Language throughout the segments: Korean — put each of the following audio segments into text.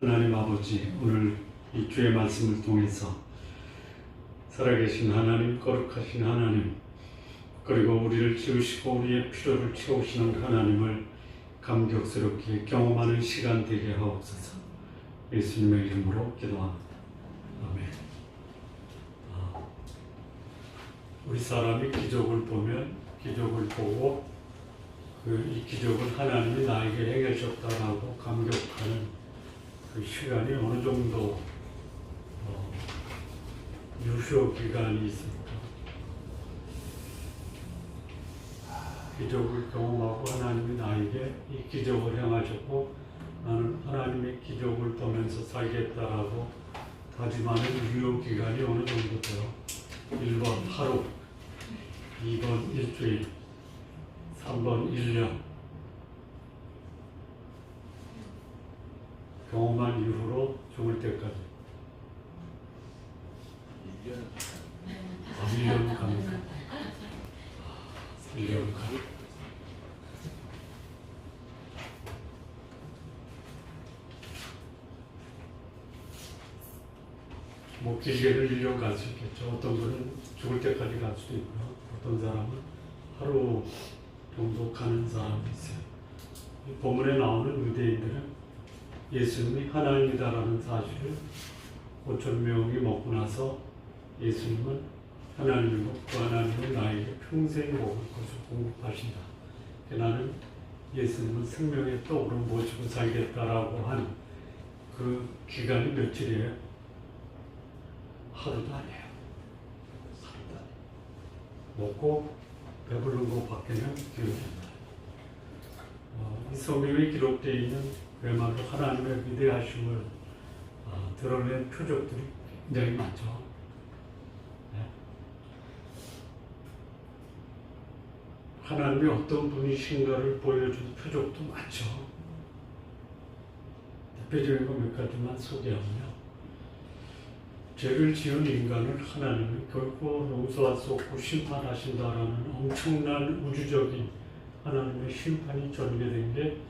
하나님 아버지, 오늘 이 주의 말씀을 통해서 살아계신 하나님, 거룩하신 하나님, 그리고 우리를 지으시고 우리의 필요를 채우시는 하나님을 감격스럽게 경험하는 시간 되게 하옵소서. 예수님의 이름으로 기도합니다. 아멘. 우리 사람이 기적을 보면, 기적을 보고 이 기적을 하나님이 나에게 행하셨다라고 감격하는 그 시간이 어느 정도 유효 기간이 있습니까? 기적을 경험하고 하나님이 나에게 이 기적을 행하셨고 나는 하나님의 기적을 보면서 살겠다라고 다짐하는 유효 기간이 어느 정도 돼요? 1번 하루, 2번 일주일, 3번 1년. 경험한 이후로 죽을 때까지 1년 갑니까? 1년 가. 뭐 길게는 1년 갈 수 있겠죠. 어떤 분은 죽을 때까지 갈 수도 있고요. 어떤 사람은 하루 정도 가는 사람이 있어요. 이 본문에 나오는 유대인들은 예수님이 하나님이다라는 사실을 5,000명이 먹고 나서 예수님은 하나님이고 그 하나님은 나에게 평생 먹을 것을 공급하신다. 나는 예수님은 생명의 떡으로 모시고 살겠다라고 한 그 기간이 며칠이에요? 하루도 아니에요. 하루도 아니에요. 먹고 배부른 거 밖에는 기억이 안 나요. 이 성경에 기록되어 있는 그야말로 하나님의 위대하심을 드러낸 표적들이 굉장히 많죠. 네. 하나님이 어떤 분이신가를 보여준 표적도 많죠. 대표적인 거 몇 가지만 소개하면요. 죄를 지은 인간을 하나님이 결코 용서할 수 없고 심판하신다라는 엄청난 우주적인 하나님의 심판이 전개된 게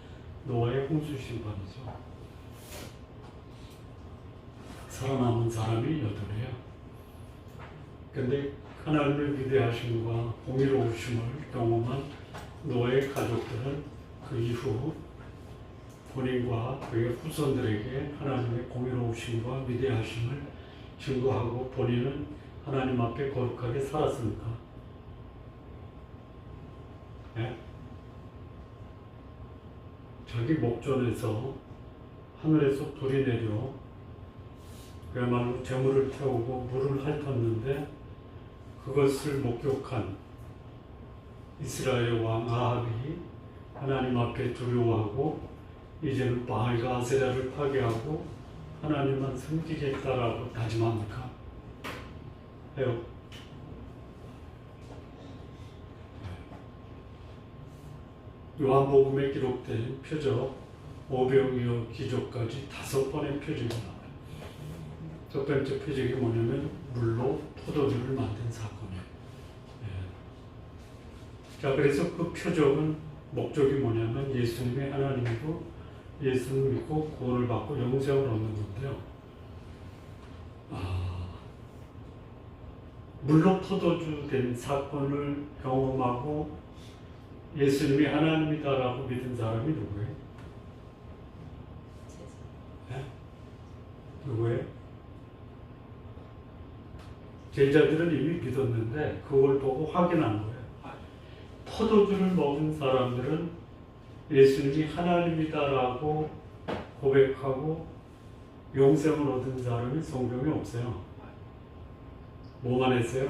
노아의 홍수 심판이죠. 살아남은 사람이 8이에요. 근데 하나님의 위대하심과 공의로우심을 경험한 노아의 가족들은 그 이후 본인과 그의 후손들에게 하나님의 공의로우심과 위대하심을 증거하고 본인은 하나님 앞에 거룩하게 살았습니까? 네? 자기 목전에서 하늘에서 불이 내려 그야말로 재물을 태우고 물을 핥았는데 그것을 목격한 이스라엘 왕 아합이 하나님 앞에 두려워하고 이제는 바알과 아세라를 파괴하고 하나님만 섬기겠다라고 다짐합니까? 해요. 요한복음에 기록된 표적, 오병이어 기적까지 5번의 표적이 나와요. 첫 번째 표적이 뭐냐면 물로 포도주를 만든 사건이에요. 자, 그래서 그 표적은 목적이 뭐냐면 예수님이 하나님이고 예수를 믿고 구원을 받고 영생을 얻는 건데요. 물로 포도주 된 사건을 경험하고 예수님이 하나님이다라고 믿은 사람이 누구예요? 네? 누구예요? 제자들은 이미 믿었는데 그걸 보고 확인한 거예요. 포도주를 먹은 사람들은 예수님이 하나님이다라고 고백하고 영생을 얻은 사람이 성경에 없어요. 뭐만 했어요?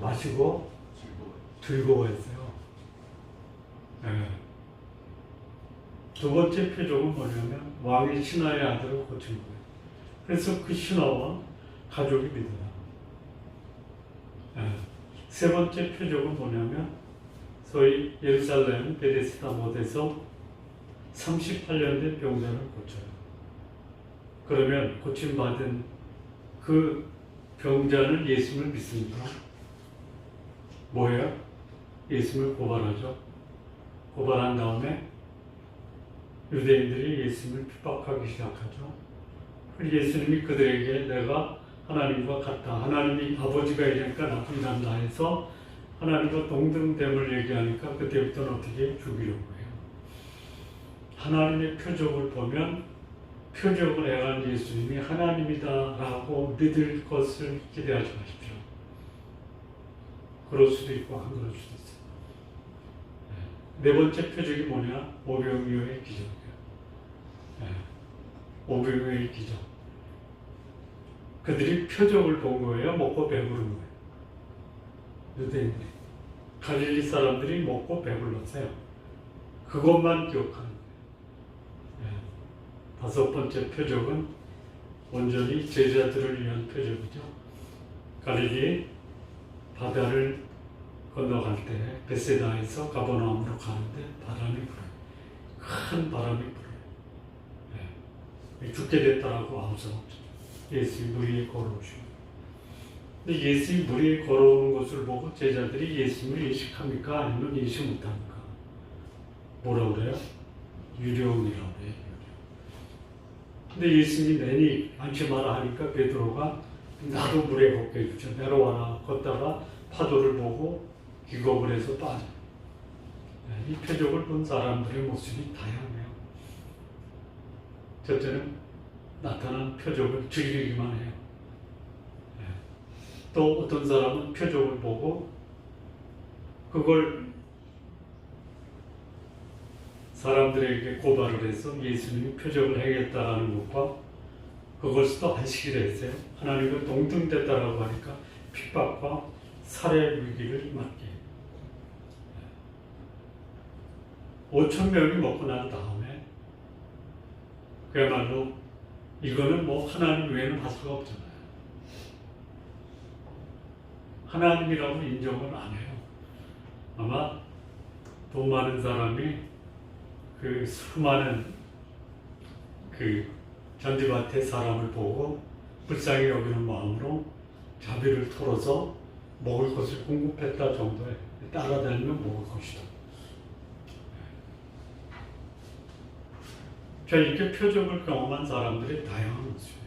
마시고 즐거워했어요. 네. 두 번째 표적은 뭐냐면 왕의 신하의 아들을 고친 거예요. 그래서 그 신하와 가족이 믿어요. 네. 세 번째 표적은 뭐냐면 소위 예루살렘 베데스다 못에서 38년 된 병자를 고쳐요. 그러면 고침받은 그 병자는 예수님을 믿습니까? 뭐예요? 예수님을 고발하죠. 고발한 다음에 유대인들이 예수님을 핍박하기 시작하죠. 예수님이 그들에게 내가 하나님과 같다. 하나님이 아버지가 이러니까 나도 이란다 해서 하나님과 동등됨을 얘기하니까 그때부터는 어떻게 죽이려고 해요. 하나님의 표적을 보면 표적을 행한 예수님이 하나님이다라고 믿을 것을 기대하지 마십시오. 그럴 수도 있고 안 그럴 수도 있어요. 네 번째 표적이 뭐냐? 오병이어의 기적이에요. 오병이어의 기적. 그들이 표적을 본 거예요? 먹고 배부른 거예요? 유대인들이. 갈릴리 사람들이 먹고 배불렀어요. 그것만 기억하는 거예요. 다섯 번째 표적은 온전히 제자들을 위한 표적이죠. 갈릴리 바다를 건너갈 때 베세다에서 가버나움으로 가는데 바람이 불어요. 큰 바람이 불어요. 죽게 됐다라고 아우성없죠. 예수님이 물 위에 걸어오시고. 근데 예수님이 물 위에 걸어오는 것을 보고 제자들이 예수님을 인식합니까? 아니면 인식 못합니까? 뭐라고 그래요? 유령이라고 그래요. 근데 예수님이 내니 앉지 마라 하니까 베드로가 나도 물에 걷게 해주죠. 내려와라. 걷다가 파도를 보고 기겁을 해서 빠져요. 이 표적을 본 사람들의 모습이 다양해요. 첫째는 나타난 표적을 즐기기만 해요. 또 어떤 사람은 표적을 보고 그걸 사람들에게 고발을 해서 예수님이 표적을 행했다라는 것과 그것을 또 안식일에 했어요. 하나님과 동등됐다라고 하니까 핍박과 살해 위기를 맞게 해요. 5,000명이 먹고 난 다음에 그야말로 이거는 뭐 하나님 외에는 할 수가 없잖아요. 하나님이라고 인정을 안 해요. 아마 돈 많은 사람이 그 수많은 그 잔디밭의 사람을 보고 불쌍히 여기는 마음으로 자비를 털어서 먹을 것을 공급했다 정도에 따라다니면 먹을 것이다. 자, 이렇게 표적을 경험한 사람들의 다양한 모습이에요.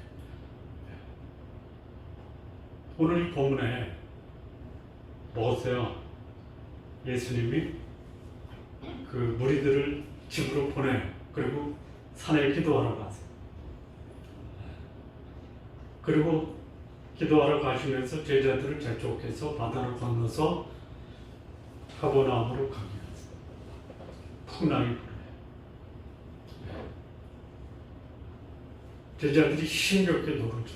오늘 이 본문에 먹었어요. 예수님이 그 무리들을 집으로 보내요. 그리고 산에 기도하러 가세요. 그리고 기도하러 가시면서 제자들을 재촉해서 바다를 건너서 가버나움으로 가게 하세요. 풍랑이 불어요. 제자들이 힘겹게 노르죠.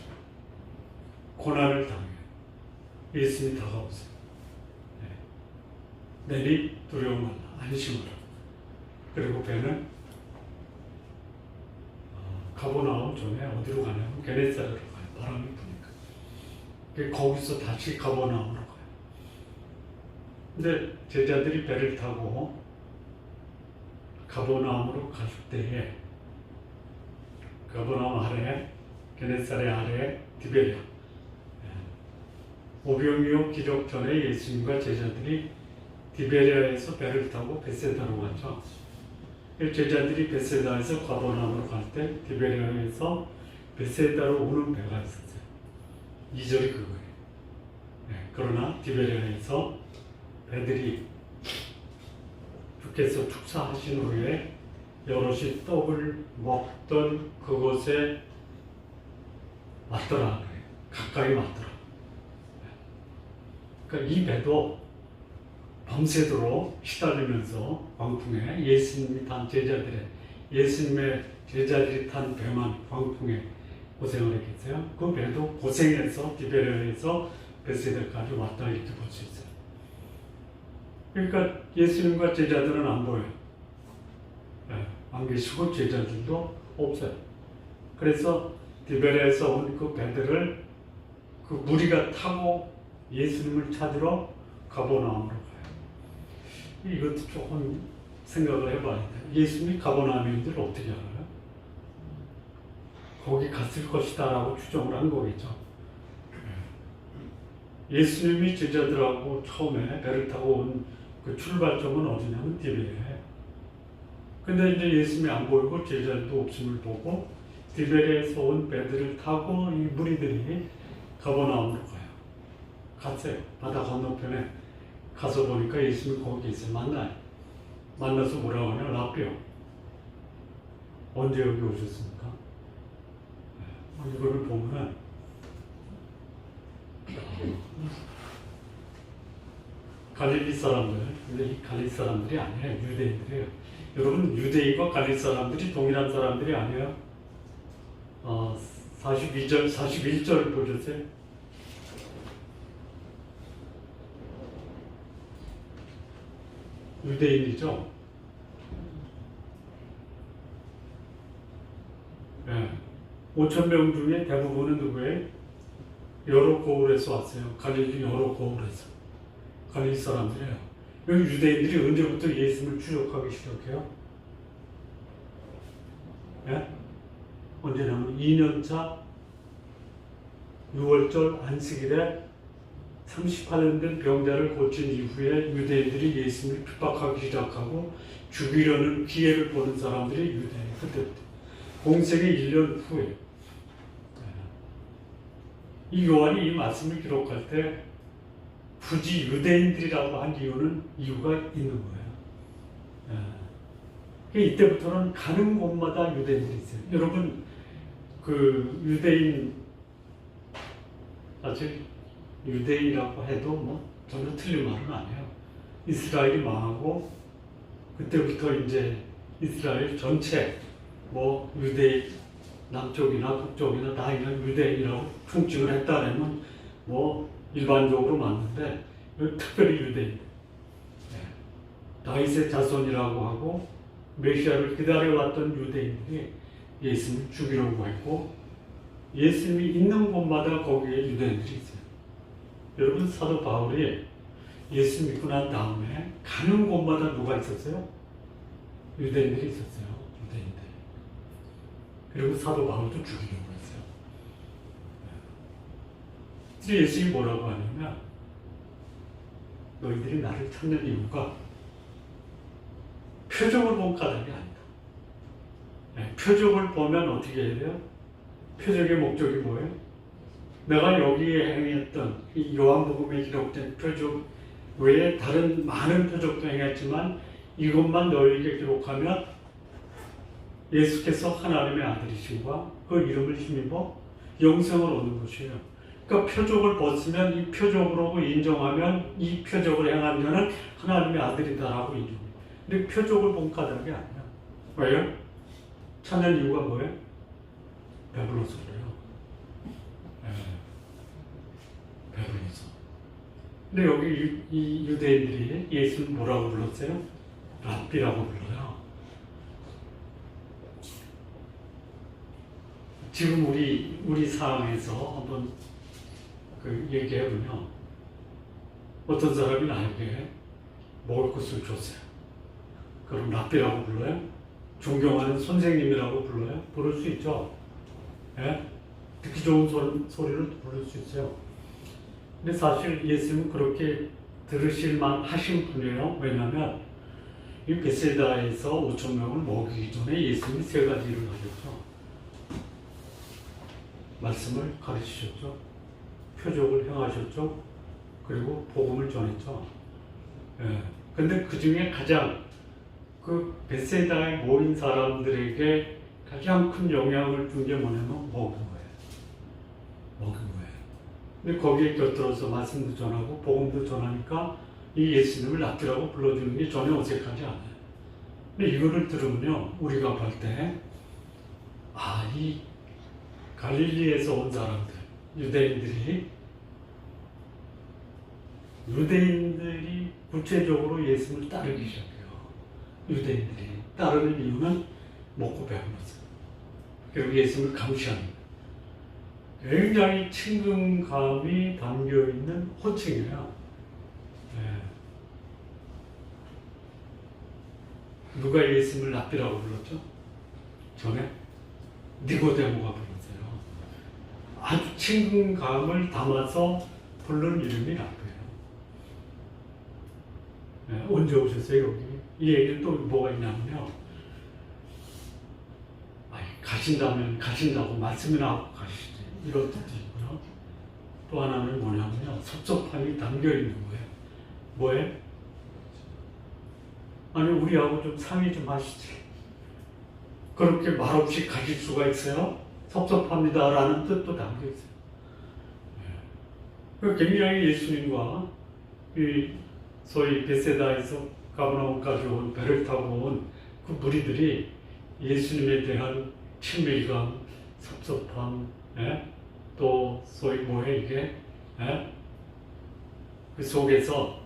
고난을 당해요. 예수님이 다가오세요. 내니 두려움 말라. 안심하라. 그리고 배는 가버나움 전에 어디로 가냐면 게네사렛으로 가요. 바람이 부니까. 거기서 다시 가버나움으로 가요. 근데 제자들이 배를 타고 가버나움으로 갈 때에 가버나움 아래, 게네사렛 아래 디베랴. 오병이어 기적 전에 예수님과 제자들이 디베랴에서 배를 타고 베세다로 갔죠. 제자들이 베세다에서 가버나움으로 갈 때 디베랴에서 베세다로 오는 배가 있었어요. 2절이 그거예요. 그러나 디베랴에서 배들이 주께서 축사하신 후에 여럿이 떡을 먹던 그곳에 왔더라. 가까이 왔더라. 그러니까 이 배도 밤새도록 시달리면서 광풍에 예수님이 탄 예수님의 제자들이 탄 배만 광풍에 고생을 했겠어요. 그 배도 고생해서 디베랴에서 베세다까지 왔다 이렇게 볼 수 있어요. 그러니까 예수님과 제자들은 안 보여요. 안 계시고 제자들도 없어요. 그래서 디베랴에서 온 그 배들을 그 무리가 타고 예수님을 찾으러 가버나움으로 가요. 이것도 조금 생각을 해봐야 돼요. 예수님이 가버나움인들 어떻게 알아요? 거기 갔을 것이다라고 추정을 한 거겠죠. 예수님이 제자들하고 처음에 배를 타고 온 그 출발점은 어디냐면 디베랴예요. 근데 이제 예수님이 안 보이고 제자들도 없음을 보고 디베레에서 온 배들을 타고 이 무리들이 가버나움으로 가요. 갔어요. 바다 건너편에 가서 보니까 예수님이 거기 있어요. 만나요. 만나서 뭐라고 하냐? 라비요. 언제 여기 오셨습니까? 이거를 보면은 갈릴리 사람들, 근데 이 갈릴리 사람들이 아니에요. 유대인들이에요. 여러분, 유대인과 갈릴리 사람들이 동일한 사람들이 아니에요. 42절, 41절 보셨어요? 유대인이죠? 네. 5,000명 중에 대부분은 누구예요? 여러 고을에서 왔어요. 갈릴리 여러 고을에서. 갈릴리 사람들이에요. 여기 유대인들이 언제부터 예수님을 추적하기 시작해요? 예? 언제냐면 2년차 6월절 안식일에 38년 된 병자를 고친 이후에 유대인들이 예수님을 핍박하기 시작하고 죽이려는 기회를 보는 사람들이 유대인. 그때부터. 공생의 1년 후에 이 요한이 이 말씀을 기록할 때 굳이 유대인들이라고 한 이유가 있는 거예요. 이때부터는 가는 곳마다 유대인들이 있어요. 여러분, 그 유대인, 사실 유대인이라고 해도 뭐 전혀 틀린 말은 아니에요. 이스라엘이 망하고 그때부터 이제 이스라엘 전체 뭐 유대인 남쪽이나 북쪽이나 다 그냥 유대인이라고 총칭을 했다면 뭐 일반적으로 맞는데 특별히 유대인, 다윗의 자손이라고 하고 메시아를 기다려왔던 유대인들이 예수님을 죽이려고 했고 예수님이 있는 곳마다 거기에 유대인들이 있어요. 여러분, 사도 바울이 예수 믿고 난 다음에 가는 곳마다 누가 있었어요? 유대인들이 있었어요. 유대인들. 그리고 사도 바울도 죽이려고 했어요. 그래서 예수님이 뭐라고 하냐면 너희들이 나를 찾는 이유가 표적을 본 까닭이 아니다. 표적을 보면 어떻게 해야 돼요? 표적의 목적이 뭐예요? 내가 여기에 행했던 이 요한복음에 기록된 표적 외에 다른 많은 표적도 행했지만 이것만 너희에게 기록하면 예수께서 하나님의 아들이신과 그 이름을 힘입어 영생을 얻는 것이에요. 그러니까 표적을 벗으면 이 표적으로 인정하면 이 표적을 행한 자는 하나님의 아들이다라고 인정해요. 근데 표적을 본 까닭이 아니야. 왜요? 찾는 이유가 뭐예요? 배불러서 그래요. 배불러서. 근데 여기 이 유대인들이 예수를 뭐라고 불렀어요? 랍비라고 불러요. 지금 우리 상황에서 한번 얘기해보면 어떤 사람이 나에게 먹을 것을 줬어요. 그럼 랍비라고 불러요? 존경하는 선생님이라고 불러요? 부를 수 있죠. 듣기 좋은 소리를 부를 수 있어요. 근데 사실 예수님은 그렇게 들으실만 하신 분이에요. 왜냐하면 이 베세다에서 5,000명을 먹이기 전에 예수님이 3가지 일을 하셨죠. 말씀을 가르치셨죠. 표적을 행하셨죠. 그리고 복음을 전했죠. 근데 그 중에 가장 그 베세다에 모인 사람들에게 가장 큰 영향을 준 게 뭐냐면 먹은 거예요. 먹은 거예요. 근데 거기에 곁들어서 말씀도 전하고 복음도 전하니까 이 예수님을 랍비라고 불러주는 게 전혀 어색하지 않아요. 근데 이거를 들으면요, 우리가 볼 때, 이 갈릴리에서 온 사람들, 유대인들이 구체적으로 예수님을 따르기 시작해요. 유대인들이 따르는 이유는 먹고 배불러서. 그리고 예수님을 감시하는 거예요. 굉장히 친근감이 담겨있는 호칭이에요. 누가 예수님을 랍비라고 불렀죠? 전에 니고데모가 불렀어요. 아주 친근감을 담아서 부른 이름이 랍비예요. 언제 오셨어요, 여기? 이 얘기는 또 뭐가 있냐면요. 가신다면 가신다고 말씀이나 하고 가시지. 이런 뜻도 있고요. 또 하나는 뭐냐면요. 섭섭함이 담겨있는 거예요. 뭐예요? 아니 우리하고 좀 상의 좀 하시지. 그렇게 말없이 가실 수가 있어요? 섭섭합니다라는 뜻도 담겨있어요. 굉장히 예수님과 이 소위 베세다에서 가버나움까지 온 배를 타고 온 그 무리들이 예수님에 대한 친밀감, 섭섭함, 또 소위 뭐해 이게 그 속에서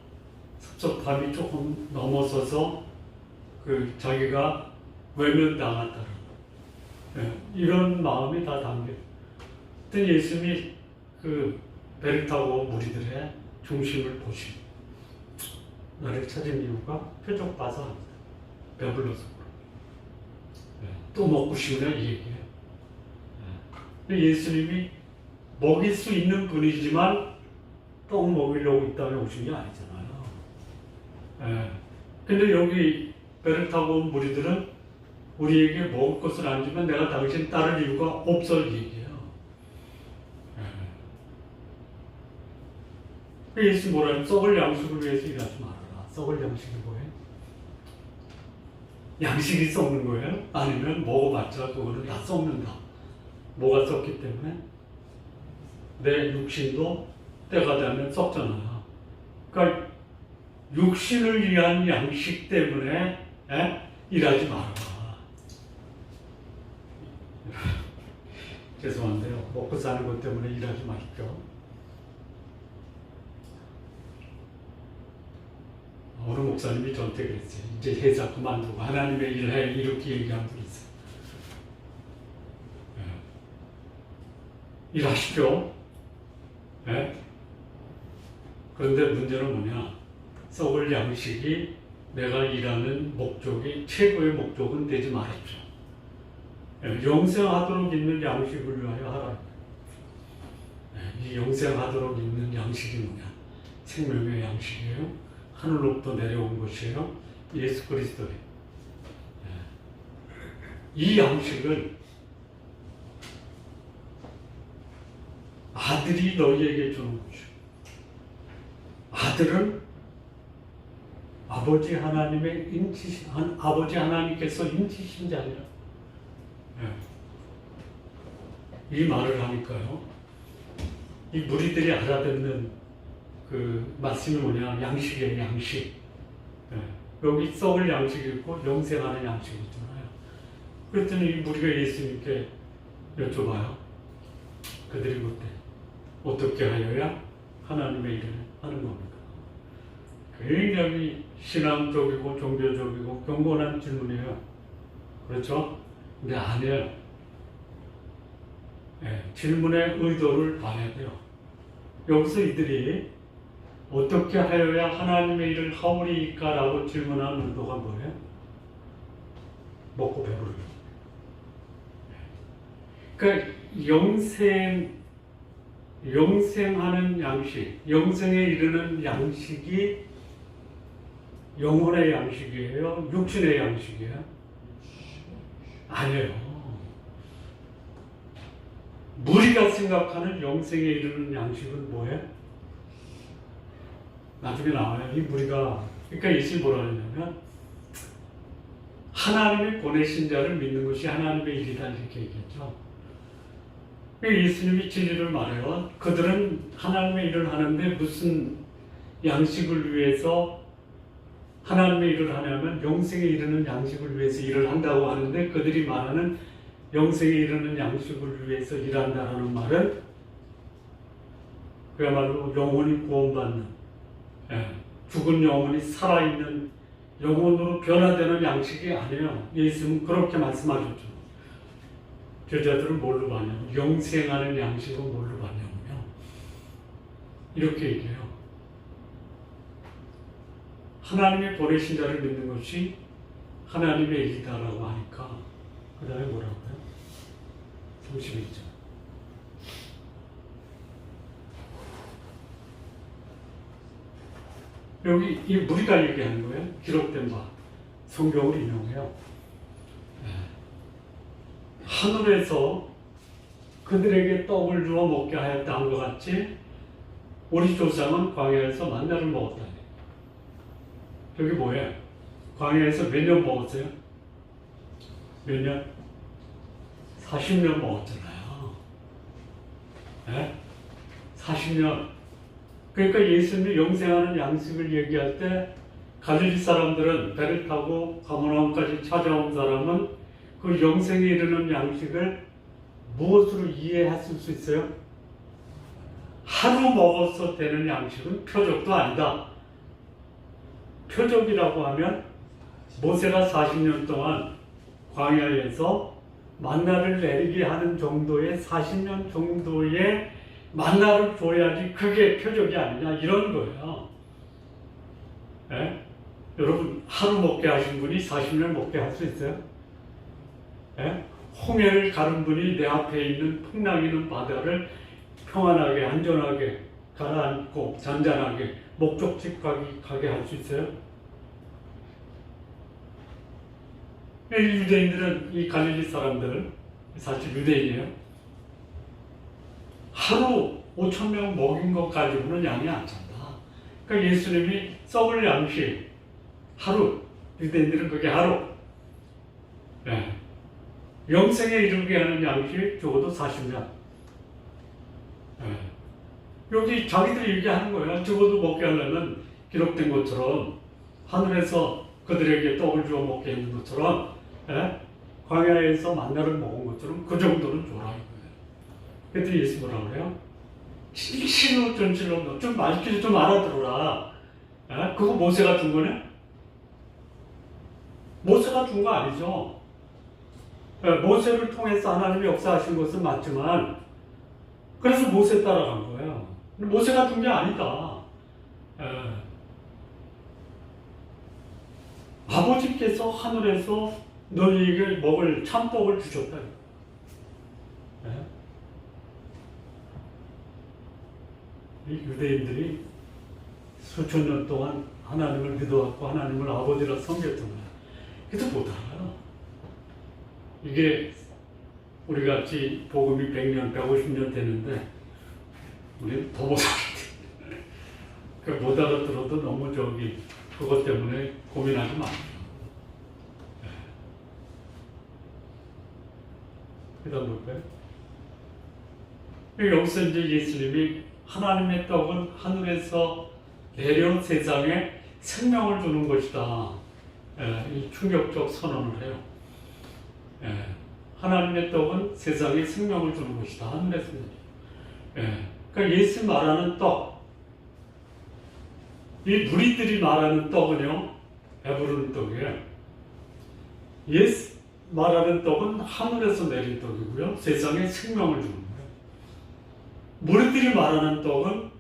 섭섭함이 조금 넘어서서 그 자기가 외면당한다는 이런 마음이 다 담겨. 그때 예수님이 그 배를 타고 무리들의 중심을 보시고 나를 찾은 이유가 표적 봐서 합니다. 배불러서 또 먹고 싶으면 이 얘기예요. 예수님이 먹일 수 있는 분이지만 떡 먹이려고 이 땅에 오신 게 아니잖아요. 근데 여기 배를 타고 온 무리들은 우리에게 먹을 것을 안 주면 내가 당신 따를 이유가 없어 이 얘기예요. 예수 뭐라면 썩을 양식을 위해서 일하지 말아라. 썩을 양식이 뭐예요? 양식이 썩는 거예요? 아니면 먹어봤자 그거는 다 썩는다. 뭐가 썩기 때문에? 내 육신도 때가 되면 썩잖아요. 그러니까 육신을 위한 양식 때문에 일하지 말아라. 죄송한데요. 먹고 사는 것 때문에 일하지 마십시오. 어느 목사님이 저한테 그랬어요. 이제 회사 그만두고 하나님의 일을 해 이렇게 얘기한 분이 있어요. 일하십시오. 그런데 문제는 뭐냐? 썩을 양식이 내가 일하는 목적이 최고의 목적은 되지 말았죠. 영생하도록 있는 양식을 위하여 하라. 이 영생하도록 있는 양식이 뭐냐? 생명의 양식이에요. 하늘로부터 내려온 것이에요. 예수 그리스도예요. 이 양식을 아들이 너희에게 주는 것이요. 아들은 아버지 아버지 하나님께서 인치신 자니라. 이 말을 하니까요. 이 무리들이 알아듣는 그 말씀이 뭐냐? 양식이에요, 양식. 여기 썩을 양식이 있고 영생하는 양식이 있잖아요. 그랬더니 이 무리가 예수님께 여쭤봐요. 그들이 그때 어떻게 하여야 하나님의 일을 하는 겁니까? 굉장히 신앙적이고 종교적이고 경건한 질문이에요. 그렇죠? 근데 아니에요. 질문의 의도를 봐야 돼요. 여기서 이들이 어떻게 하여야 하나님의 일을 하오리까? 라고 질문하는 의도가 뭐예요? 먹고 배부르게. 그러니까 영생하는 양식, 영생에 이르는 양식이 영혼의 양식이에요? 육신의 양식이에요? 아니에요. 무리가 생각하는 영생에 이르는 양식은 뭐예요? 나중에 나와요. 이 무리가, 그러니까 예수님이 뭐라 하냐면 하나님이 보내신 자를 믿는 것이 하나님의 일이다 이렇게 얘기했죠. 예수님이 진리를 말해요. 그들은 하나님의 일을 하는데 무슨 양식을 위해서 하나님의 일을 하냐면 영생에 이르는 양식을 위해서 일을 한다고 하는데 그들이 말하는 영생에 이르는 양식을 위해서 일한다라는 말은 그야말로 영혼이 구원받는 죽은 영혼이 살아있는 영혼으로 변화되는 양식이 아니에요. 예수님은 그렇게 말씀하셨죠. 제자들은 뭘로 봤냐면 영생하는 양식은 뭘로 봤냐면요. 이렇게 얘기해요. 하나님이 보내신 자를 믿는 것이 하나님의 일이다라고 하니까 그 다음에 뭐라고요? 32절. 여기 이 무리가 얘기하는 거예요. 기록된 바 성경을 인용해요. 하늘에서 그들에게 떡을 주어 먹게 하였다 한 것 같이 우리 조상은 광야에서 만나를 먹었다. 여기 뭐예요? 광야에서 몇 년 먹었어요? 몇 년? 40년 먹었잖아요. 네? 40년. 그러니까 예수님이 영생하는 양식을 얘기할 때 갈릴리 사람들은 배를 타고 가버나움까지 찾아온 사람은 그 영생에 이르는 양식을 무엇으로 이해했을 수 있어요? 하루 먹어서 되는 양식은 표적도 아니다. 표적이라고 하면 모세가 40년 동안 광야에서 만나를 내리게 하는 정도의 40년 정도의 만나를 줘야지 그게 표적이 아니냐 이런 거예요. 예? 여러분 하루 먹게 하신 분이 40년 먹게 할 수 있어요? 예? 홍해를 가른 분이 내 앞에 있는 풍랑이는 바다를 평안하게 안전하게 가라앉고 잔잔하게 목적지 가게 할 수 있어요? 유대인들은 이 갈릴리 사람들 사실 유대인이에요. 하루 5,000명 먹인 것 가지고는 양이 안 찬다. 그러니까 예수님이 썩을 양식 하루, 유대인들은 그게 하루. 네. 영생에 이르게 하는 양식 적어도 40년. 네. 여기 자기들이 얘기하는 거야. 적어도 먹게 하려면 기록된 것처럼 하늘에서 그들에게 떡을 주어 먹게 했는 것처럼 광야에서 만나를 먹은 것처럼 그 정도는 줘라 이거예요. 그랬더니 예수 뭐라 그래요? 진실로 전실로 너 좀 말귀를 좀 알아들어라. 그거 모세가 준 거네? 모세가 준 거 아니죠. 모세를 통해서 하나님이 역사하신 것은 맞지만 그래서 모세 따라간 거예요. 모세가 준 게 아니다. 아버지께서 하늘에서 너희에게 먹을 참떡을 주셨다. 이 유대인들이 수천 년 동안 하나님을 믿어왔고 하나님을 아버지라 섬겼던 거야. 그래도 못 알아요. 이게 우리 같이 복음이 100년, 150년 되는데 우리 더 못 알아듣는데 그러니까 못 알아들어도 너무 그것 때문에 고민하지 마세요. 그 다음 볼까요? 여기서 이제 예수님이 하나님의 떡은 하늘에서 내려온 세상에 생명을 주는 것이다. 이 충격적 선언을 해요. 하나님의 떡은 세상에 생명을 주는 것이다. 하늘에서 그러니까 예수 말하는 떡, 이 무리들이 말하는 떡은요, 배부르는 떡이에요. 예수 말하는 떡은 하늘에서 내린 떡이고요, 세상에 생명을 주는 거예요. 무리들이 말하는 떡은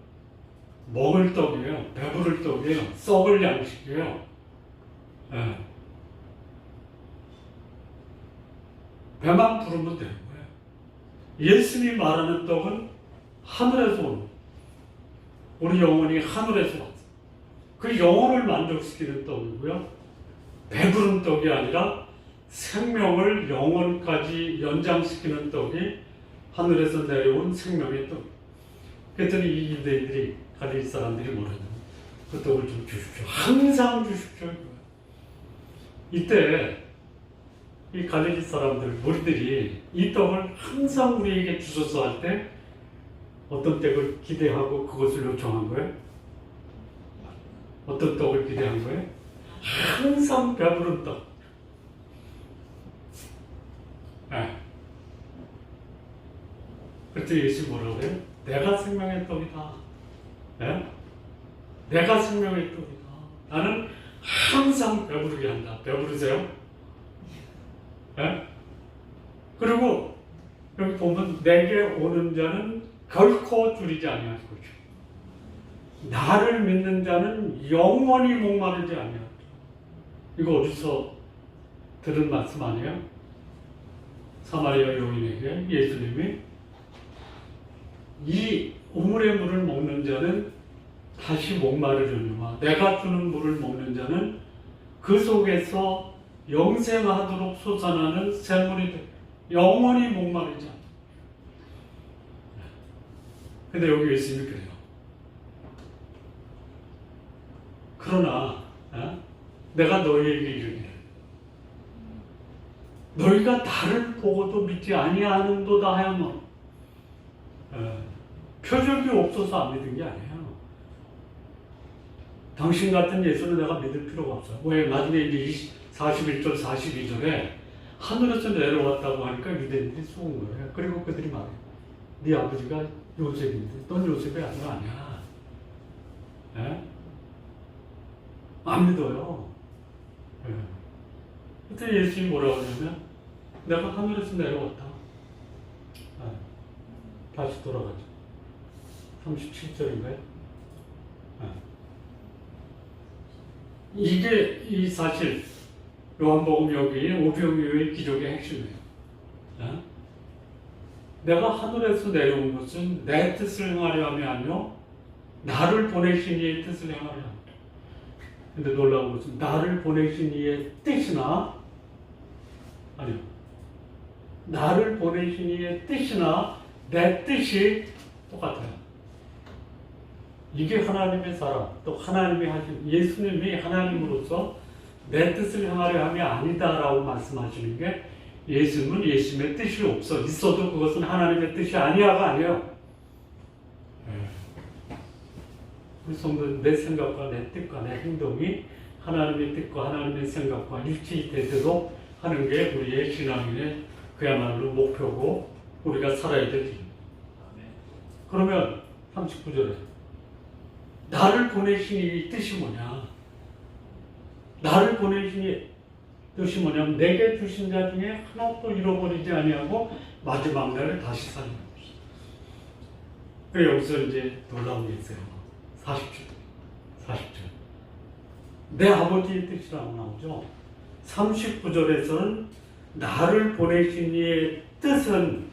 먹을 떡이에요, 배부를 떡이에요, 썩을 양식이에요. 배만 부르면 되는 거예요. 예수님이 말하는 떡은 하늘에서 오는, 우리 영혼이 하늘에서 왔어요. 그 영혼을 만족시키는 떡이고요, 배부른 떡이 아니라 생명을 영혼까지 연장시키는 떡이 하늘에서 내려온 생명의 떡. 그랬더니 이 유대인들이, 갈릴리 사람들이 뭐라냐면 그 떡을 좀 주십시오. 항상 주십시오. 이때 이 갈릴리 사람들, 무리들이 이 떡을 항상 우리에게 주소서 할 때 어떤 떡을 기대하고 그것을 요청한 거예요? 어떤 떡을 기대한 거예요? 항상 배부른 떡. 그랬더니 예수 뭐라고 그래요? 내가 생명의 떡이다. 내가 생명의 떡이다. 나는 항상 배부르게 한다. 배부르세요? 그리고 여기 보면 내게 오는 자는 결코 줄이지 아니할 것이고 나를 믿는 자는 영원히 목마르지 아니할 것이다. 이거 어디서 들은 말씀 아니에요? 사마리아 여인에게 예수님이 이 우물의 물을 먹는 자는 다시 목마르려니와 내가 주는 물을 먹는 자는 그 속에서 영생하도록 솟아나는 샘물이 돼. 영원히 목마르지 않아. 근데 여기 예수님이 그래요. 그러나 내가 너희에게 이르기를 너희가 나를 보고도 믿지 아니하는도다 하였노. 표적이 없어서 안 믿은 게 아니에요. 당신 같은 예수는 내가 믿을 필요가 없어. 왜? 나중에 이제 41절 42절에 하늘에서 내려왔다고 하니까 유대인들이 속은 거예요. 그리고 그들이 말해요. 네 아버지가 요셉인데 넌 요셉의 아들 아니야. 안 믿어요. 그때 예수님이 뭐라고 하냐면 내가 하늘에서 내려왔다. 다시 돌아가죠. 37절인가요? 이게 이 사실 요한복음 여기 오병이어의 기적의 핵심이에요. 내가 하늘에서 내려온 것은 내 뜻을 행하려 함이 아니요 나를 보내신 이의 뜻을 행하려 합니다. 근데 놀라운 것은 나를 보내신 이의 뜻이나 아니요 나를 보내신 이의 뜻이나 내 뜻이 똑같아요. 이게 하나님의 사람, 또 하나님이 하신 예수님이 하나님으로서 내 뜻을 행하려 함이 아니다라고 말씀하시는 게 예수님은 예수님의 뜻이 있어도 그것은 하나님의 뜻이 아니야가 아니에요. 우리 성도는 내 생각과 내 뜻과 내 행동이 하나님의 뜻과 하나님의 생각과 일치되도록 하는 게 우리의 신앙인의 그야말로 목표고 우리가 살아야 될 길입니다. 그러면 39절에 나를 보내신 이 뜻이 뭐냐? 나를 보내신 이 뜻이 뭐냐면 내게 주신 자 중에 하나도 잃어버리지 아니하고 마지막 날에 다시 살리는 것이다. 그 여기서 이제 놀라운 게 있어요. 40절. 내 아버지의 뜻이라고 나오죠. 39절에서는 나를 보내신 이의 뜻은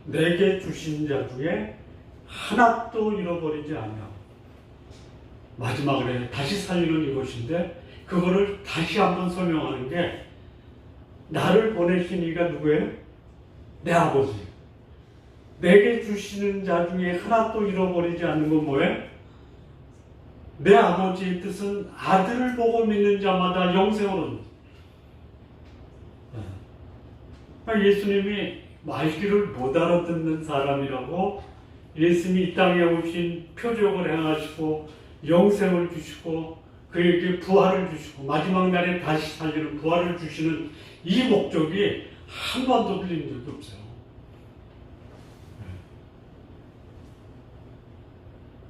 내게 주신 자 중에 하나도 잃어버리지 아니하고 마지막에 다시 살리는 이것인데 그거를 다시 한번 설명하는 게 나를 보내신 이가 누구예요? 내 아버지. 내게 주시는 자 중에 하나도 잃어버리지 않는 건 뭐예요? 내 아버지의 뜻은 아들을 보고 믿는 자마다 영생을 얻는다. 예수님이 말귀를 못 알아듣는 사람이라고 예수님이 이 땅에 오신 표적을 행하시고 영생을 주시고 그에게 부활을 주시고 마지막 날에 다시 살리는 부활을 주시는 이 목적이 한 번도 흘린 적이 없어요.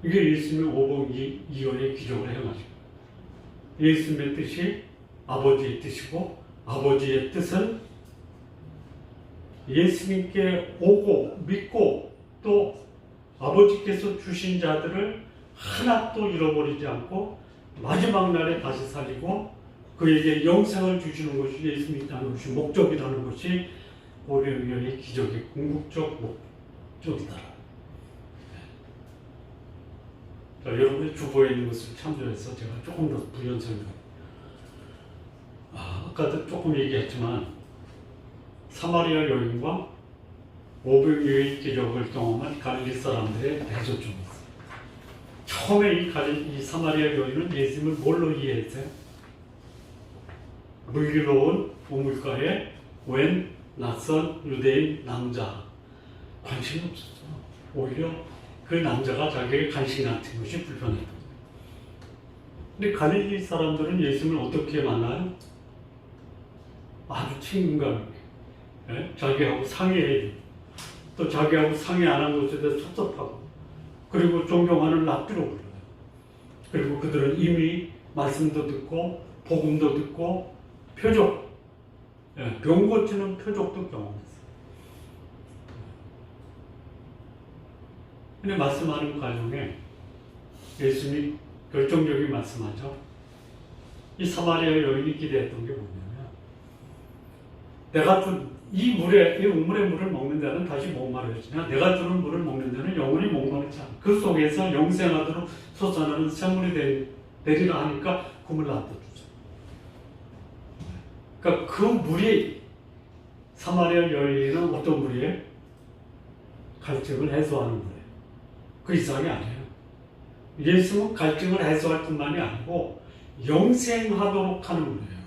이게 예수님의 오복이어의 기적을 행하시고 예수님의 뜻이 아버지의 뜻이고 아버지의 뜻은 예수님께 오고 믿고 또 아버지께서 주신 자들을 하나도 잃어버리지 않고 마지막 날에 다시 살리고 그에게 영생을 주시는 것이 예수님이 땅에 오신 목적이라는 것이 오병이어의 기적의 궁극적 목적이다. 자, 여러분의 주보에 있는 것을 참조해서 제가 조금 더 부연 설명합니다. 아까도 조금 얘기했지만 사마리아 여인과 오병이어의 기적을 경험한 갈릴리 사람들의 대조점이었어요. 처음에 이 사마리아 여인은 예수님을 뭘로 이해했어요? 물길로 온 우물가에 웬 낯선 유대인 남자. 관심이 없었어. 오히려 그 남자가 자기에게 관심 같은 것이 불편했다. 근데 갈릴리 사람들은 예수님을 어떻게 만나요? 아주 친근감 있게. 자기하고 상의해요. 또 자기하고 상의 안 한 것에 대해서 섭섭하고 그리고 존경하는 랍비로 불러요. 그리고 그들은 이미 말씀도 듣고 복음도 듣고 표적, 병 고치는 표적도 경험했어요. 근데 말씀하는 과정에 예수님이 결정적인 말씀하죠. 이 사마리아 여인이 기대했던 게 뭐냐면 내가 준 이 우물의 물을 먹는 자는 다시 목마르지만 내가 주는 물을 먹는 자는 영원히 목마르지 않아. 그 속에서 영생하도록 솟아나는 샘물이 되리라 하니까 그 물을 놔둬주죠. 그러니까 그 물이 사마리아 여인은 어떤 분이에요? 갈증을 해소하는 분이에요. 그 이상이 아니에요. 예수는 갈증을 해소할 뿐만이 아니고 영생하도록 하는 분이에요.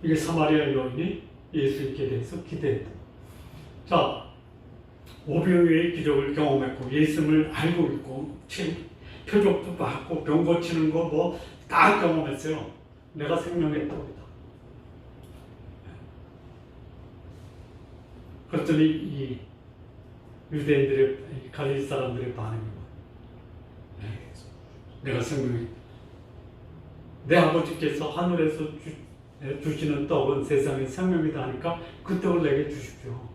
이게 사마리아 여인이 예수님께 대해서 기대했다. 자, 오병이어의 기적을 경험했고 예수님을 알고 있고 표적도 받고 병 고치는 거 뭐 다 경험했어요. 내가 생명의 떡이다. 그랬더니 이 유대인들의 갈릴리 사람들의 반응이 뭐예요? 내가 생명의 내 아버지께서 하늘에서 주시는 떡은 세상의 생명이다 하니까 그 떡을 내게 주십시오.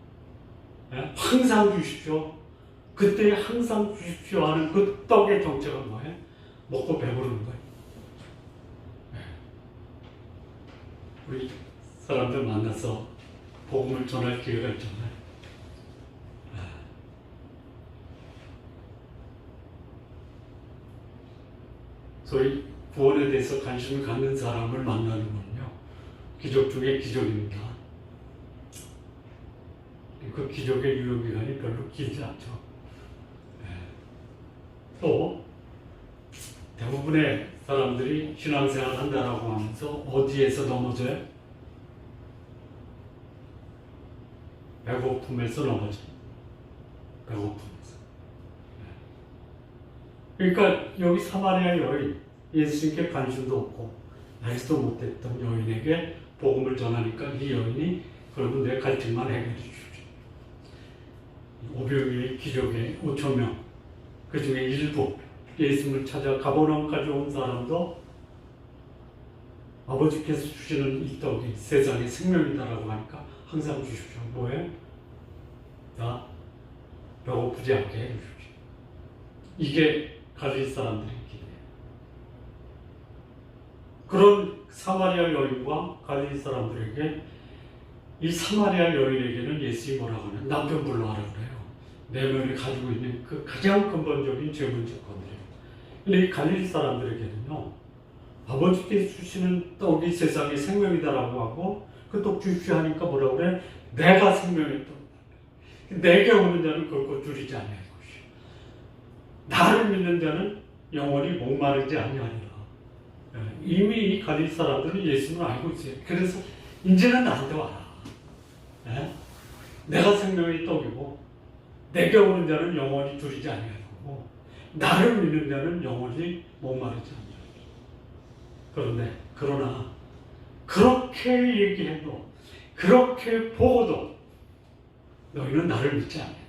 항상 주십시오. 그때 항상 주십시오 하는 그 떡의 정체가 뭐예요? 먹고 배부르는 거예요. 우리 사람들 만나서 복음을 전할 기회가 있잖아요. 소위 구원에 대해서 관심을 갖는 사람을 만나는 건요, 기적 중에 기적입니다. 그 기적의 유효기간이 별로 길지 않죠. 또 대부분의 사람들이 신앙생활 한다라고 하면서 어디에서 넘어져요? 배고픔에서 넘어져요. 배고픔에서. 그러니까 여기 사마리아 여인, 예수님께 관심도 없고 알지도 못했던 여인에게 복음을 전하니까 이 여인이 그러면 내 갈증만 해결해 주십시오. 오병이어의 기적의 5천 명, 그 중에 일부 예수님을 찾아 가버나움까지 온 사람도 아버지께서 주시는 이 떡이 세상의 생명이다라고 하니까 항상 주십시오. 뭐예요? 나 배고프지 않게 해주십시오. 이게 갈릴리 사람들의 기대예요. 그런 사마리아 여인과 갈릴리 사람들에게 이 사마리아 여인에게는 예수님이 뭐라고 하냐? 남편 불러하라 그래요. 내면에 가지고 있는 그 가장 근본적인 죄문 조건들이에요. 근데 이 갈릴리 사람들에게는요, 아버지께서 주시는 떡이 세상의 생명이다라고 하고 그 떡 주십시오 하니까 뭐라고 그래? 내가 생명의 떡. 내게 오는 자는 결코 줄이지 아니할 것이요. 나를 믿는 자는 영원히 목마르지 아니하리라. 이미 이 갈릴리 사람들은 예수님을 알고 있어요. 그래서 이제는 나한테 와라. 내가 생명의 떡이고 내게 오는 자는 영원히 줄이지 아니할 거고 나를 믿는 자는 영원히 목마르지 아니할 것이요. 그러나 그렇게 얘기해도 그렇게 보고도 너희는 나를 믿지 않는다.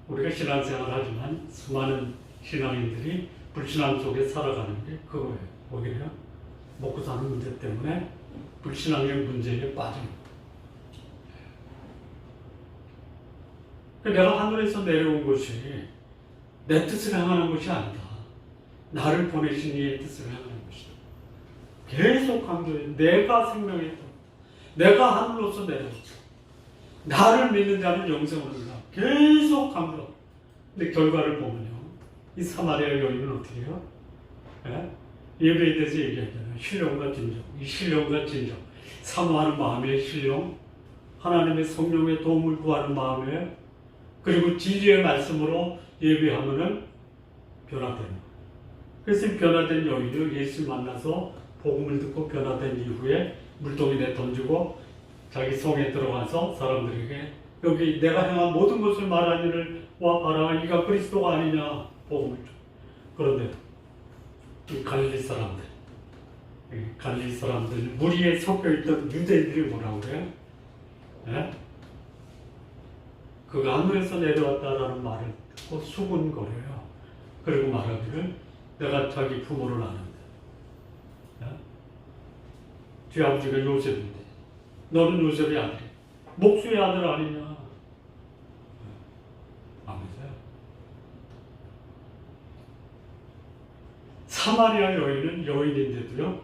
우리가 신앙생활 하지만 수많은 신앙인들이 불신앙 속에 살아가는 게 그거예요. 오히려 먹고 사는 문제 때문에 불신앙의 문제에 빠지는 거예요. 내가 하늘에서 내려온 것이 내 뜻을 행하는 것이 아니다. 나를 보내신 이의 뜻을 행하는 것이다. 계속 강조해. 내가 생명의 떡. 내가 하늘로서 내려왔다. 나를 믿는 자는 영생을 얻는다. 계속 강조. 근데 결과를 보면요, 이 사마리아 여인은 어떻게 해요? 예배에 대해서 얘기하잖아요. 신령과 진정. 이 신령과 진정. 사모하는 마음의 신령, 하나님의 성령의 도움을 구하는 마음에, 그리고 진리의 말씀으로 예배하면은 변화되는 거예요. 그래서 변화된 여인을 예수 만나서 복음을 듣고 변화된 이후에 물동이에 던지고 자기 성에 들어가서 사람들에게 여기 내가 행한 모든 것을 말하니를 와 봐라, 이가 그리스도가 아니냐 복음을 줘. 그런데 이 갈릴리 사람들 무리에 섞여 있던 유대인들이 뭐라고 그래요? 그가 하늘에서 내려왔다라는 말을 듣고 수군거려요. 그리고 말하기를 내가 자기 부모를 아는데 뒤 아버지가 요셉인데 너는 요셉의 아들이 목수의 아들 아니냐. 아버지요. 사마리아 여인은 여인인데도요,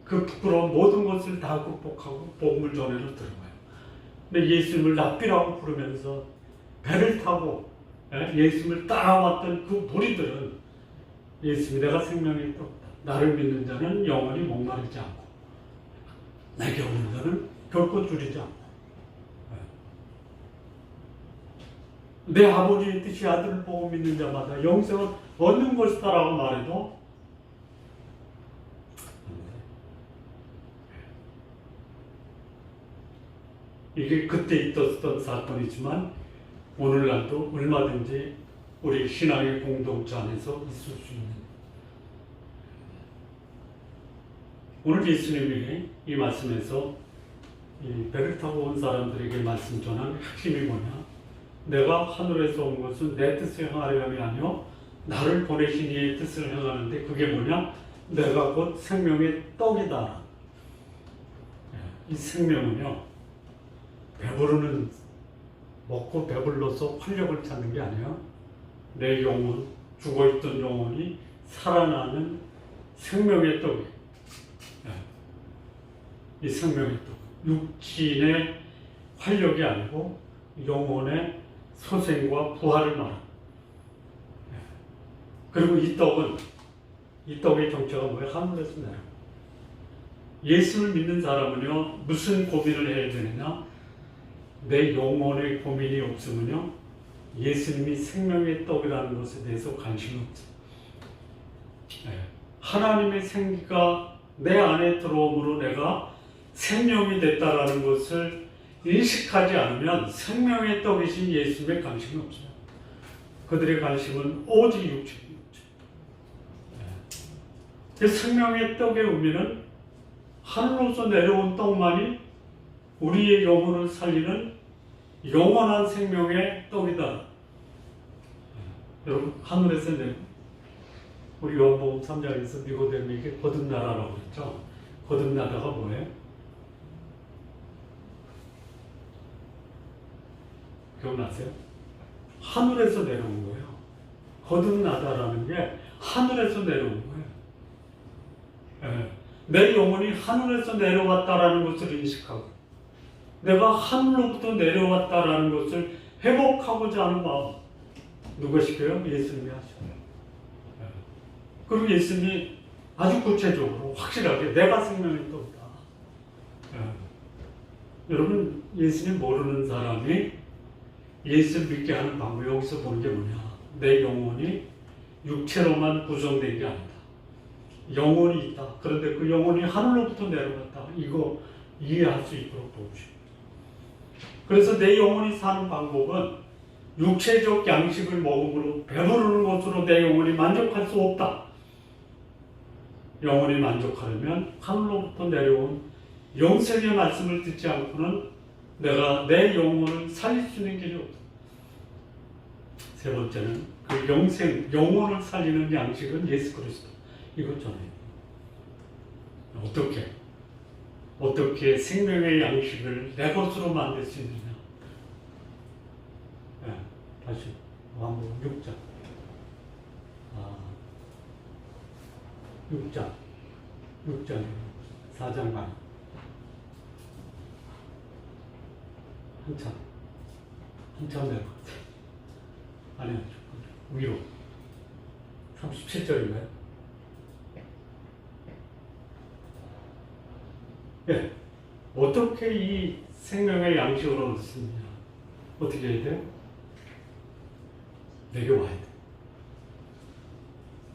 그 부끄러운 모든 것을 다 극복하고 복음을 전해로 들어가요. 근데 예수님을 랍비라고 부르면서 배를 타고 예수님을 따라왔던 그 무리들은 예수님 내가 생명의 떡이다. 나를 믿는 자는 영원히 목마르지 않고 내게 오는 자는 결코 줄이지 않다. 내 아버지의 뜻이 아들을 보고 믿는 자마다 영생을 얻는 것이다라고 말해도 이게 그때 있었던 사건이지만 오늘날도 얼마든지 우리 신앙의 공동체 안에서 있을 수 있는, 오늘 예수님이 이 말씀에서 이 배를 타고 온 사람들에게 말씀 전한 핵심이 뭐냐? 내가 하늘에서 온 것은 내 뜻을 행하려 함이 아니요 나를 보내신 이의 뜻을 행하는데, 그게 뭐냐? 내가 곧 생명의 떡이다. 이 생명은요, 배부르는, 먹고 배불러서 활력을 찾는 게 아니에요. 내 영혼, 죽어있던 영혼이 살아나는 생명의 떡이에요. 이 생명의 떡, 육신의 활력이 아니고 영혼의 소생과 부활을 말합니다. 그리고 이 떡의 정체가 뭐예요? 하늘에서 내려. 예수를 믿는 사람은요, 무슨 고민을 해야 되느냐? 내 영혼의 고민이 없으면요, 예수님이 생명의 떡이라는 것에 대해서 관심이 없어요. 하나님의 생기가 내 안에 들어옴으로 내가 생명이 됐다라는 것을 인식하지 않으면 생명의 떡이신 예수님의 관심이 없어요. 그들의 관심은 오직 육체입니다. 그 생명의 떡의 의미는 하늘로서 내려온 떡만이 우리의 영혼을 살리는 영원한 생명의 떡이다. 여러분, 하늘에서 우리 요한복음 3장에서 니고데모에게 거듭나라라고 그랬죠. 거듭나다가 뭐예요? 기억나세요? 하늘에서 내려온 거예요. 거듭나다라는 게 하늘에서 내려온 거예요. 내 영혼이 하늘에서 내려왔다라는 것을 인식하고, 내가 하늘로부터 내려왔다라는 것을 회복하고자 하는 마음. 누가 시켜요? 예수님이 하셔요. 그리고 예수님이 아주 구체적으로 확실하게 내가 생명의 떡이다. 여러분, 예수님 모르는 사람이 예수를 믿게 하는 방법, 여기서 보는 게 뭐냐? 내 영혼이 육체로만 구성된 게 아니다. 영혼이 있다. 그런데 그 영혼이 하늘로부터 내려왔다. 이거 이해할 수 있도록 도우십니다. 그래서 내 영혼이 사는 방법은 육체적 양식을 먹음으로 배부르는 것으로 내 영혼이 만족할 수 없다. 영혼이 만족하려면 하늘로부터 내려온 영생의 말씀을 듣지 않고는 내가 내 영혼을 살릴 수 있는 길이 없다. 세 번째는 그 영혼을 살리는 양식은 예수 그리스도. 이것 전해요. 어떻게 생명의 양식을 내 것으로 만들 수 있느냐. 다시 요한복음 6장. 6장 4장 반. 한참 내려갔다. 아니요, 위로. 37절인가요? 예. 어떻게 이 생명의 양식을 얻습니까? 어떻게 해야 돼요? 내게 와야 돼.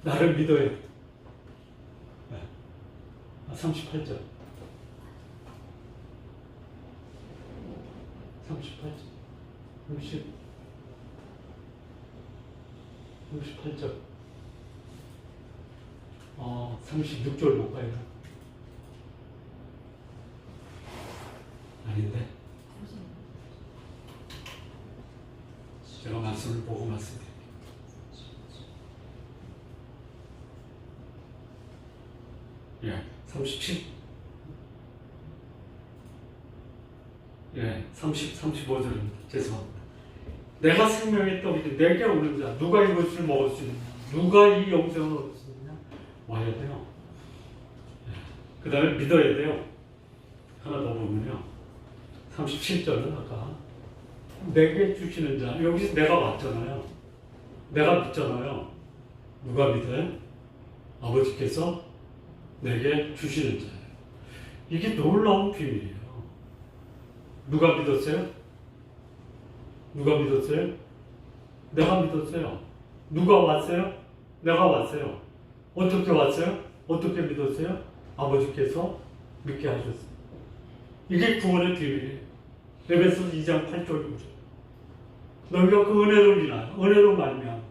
나를 믿어야 돼. 38절. 38절. 36절 못 가요. 아닌데? 제가 말씀을 보고 말씀드릴게요. 예, 37. 예, 35절입니다. 죄송합니다. 내가 생명의 떡이지 내게 오는 자, 누가 이것을 먹을 수 있느냐? 누가 이 영생을 얻을 수 있느냐? 와야 돼요. 예, 그 다음에 믿어야 돼요. 하나 더 보면요. 37절은 아까 내게 주시는 자, 여기서 내가 왔잖아요. 내가 믿잖아요. 누가 믿어요? 아버지께서 내게 주시는 자예요. 이게 놀라운 비밀이에요. 누가 믿었어요? 누가 믿었어요? 내가 믿었어요. 누가 왔어요? 내가 왔어요. 어떻게 왔어요? 어떻게 믿었어요? 아버지께서 믿게 하셨어요. 이게 구원의 비밀이에요. 에베소서 2장 8절 9절. 너희가 그 은혜로 인하여, 은혜로 말미암아,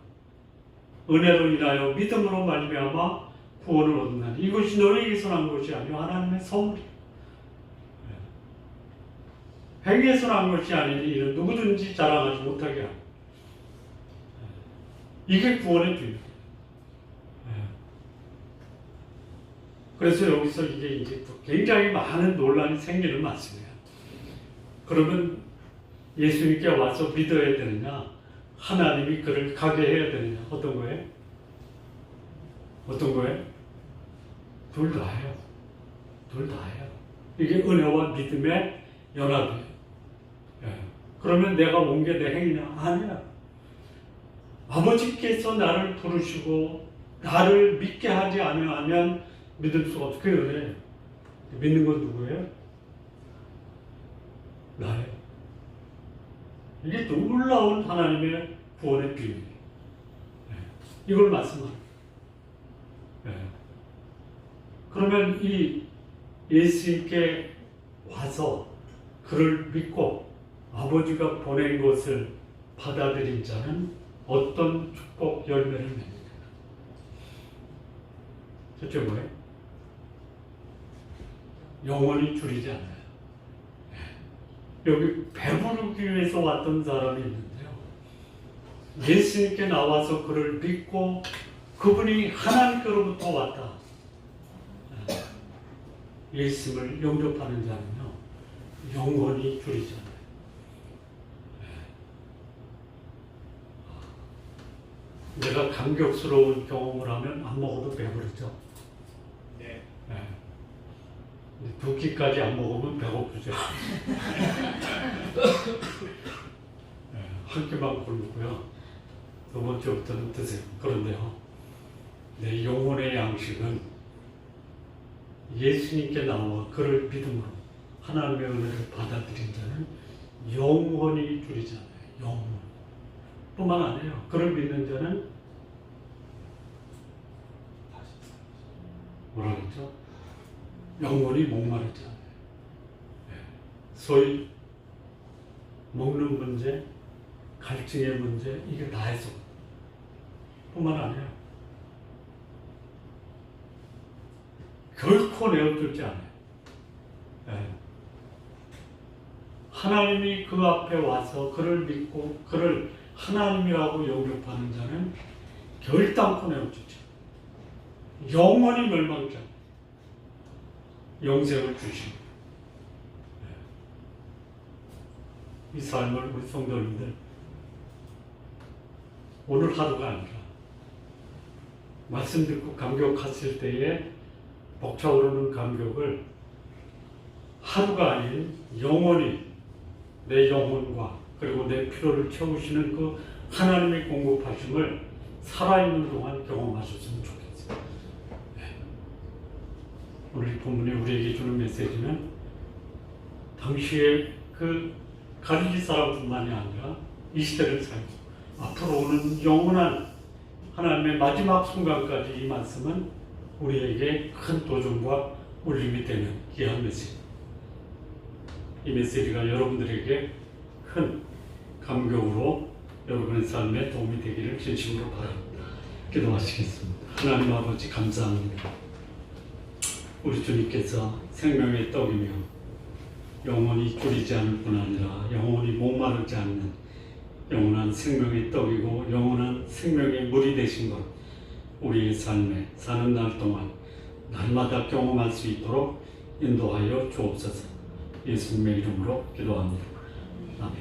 은혜로 인하여 믿음으로 말미암아 구원을 얻는다니 이것이 너희에게서 난 것이 아니요 하나님의 선물이에요. 행위에서 난 것이 아니니 이는 누구든지 자랑하지 못하게 하고. 이게 구원의 비밀이에요. 그래서 여기서 이게 이제 굉장히 많은 논란이 생기는 말씀이에요. 그러면 예수님께 와서 믿어야 되느냐? 하나님이 그를 가게 해야 되느냐? 어떤 거예요? 어떤 거예요? 둘 다예요. 둘 다예요. 이게 은혜와 믿음의 연합이에요. 그러면 내가 온 게 내 행위냐? 아니야. 아버지께서 나를 부르시고 나를 믿게 하지 않으면 믿을 수가 없어. 그게 은혜예요. 믿는 건 누구예요? 나예요. 이게 놀라운 하나님의 구원의 비밀이에요. 이걸 말씀하는 거예요. 그러면 이 예수님께 와서 그를 믿고 아버지가 보낸 것을 받아들인 자는 어떤 축복 열매를 맺느냐. 첫째 뭐예요? 영원히 줄이지 않아요. 여기 배부르기 위해서 왔던 사람이 있는데요. 예수님께 나와서 그를 믿고 그분이 하나님께로부터 왔다. 예수님을 영접하는 자는요, 영원히 줄이지 않아요. 내가 감격스러운 경험을 하면 안 먹어도 배부르죠. 네. 두 끼까지 안 먹으면 배고프죠. 한 끼만 굶고요. 두 번째부터는 드세요. 그런데요, 내 영혼의 양식은 예수님께 나와 그를 믿음으로 하나님의 은혜를 받아들인 자는 영원히 줄이지 않아요. 영원. 뿐만 아니에요. 그를 믿는 자는 뭐라 그랬죠? 영원히 목마르지 않아요. 소위 먹는 문제, 갈증의 문제, 이게 다 해소. 뿐만 아니에요. 결코 내어주지 않아요. 하나님이 그 앞에 와서 그를 믿고 그를 하나님이라고 영접하는 자는 결단코 내어주지. 영원히 멸망하지 않아요. 영생을 주시고. 이 삶을 우리 성도님들 오늘 하루가 아니라 말씀 듣고 감격하실 때에 벅차오르는 감격을 하루가 아닌 영원히 내 영혼과 그리고 내 필요를 채우시는 그 하나님의 공급하심을 살아있는 동안 경험하셨으면 좋겠어요. 오늘 이 본문이 우리에게 주는 메시지는 당시의 그 갈릴리 사람뿐만이 아니라 이 시대를 살고 앞으로 오는 영원한 하나님의 마지막 순간까지 이 말씀은 우리에게 큰 도전과 울림이 되는 귀한 메시지. 이 메시지가 여러분들에게 큰 감격으로 여러분의 삶에 도움이 되기를 진심으로 바랍니다. 기도하시겠습니다. 하나님 아버지 감사합니다. 우리 주님께서 생명의 떡이며 영원히 줄이지 않을 뿐 아니라 영원히 목마르지 않는 영원한 생명의 떡이고 영원한 생명의 물이 되신 것, 우리의 삶에 사는 날 동안 날마다 경험할 수 있도록 인도하여 주옵소서. 예수님의 이름으로 기도합니다. 아멘.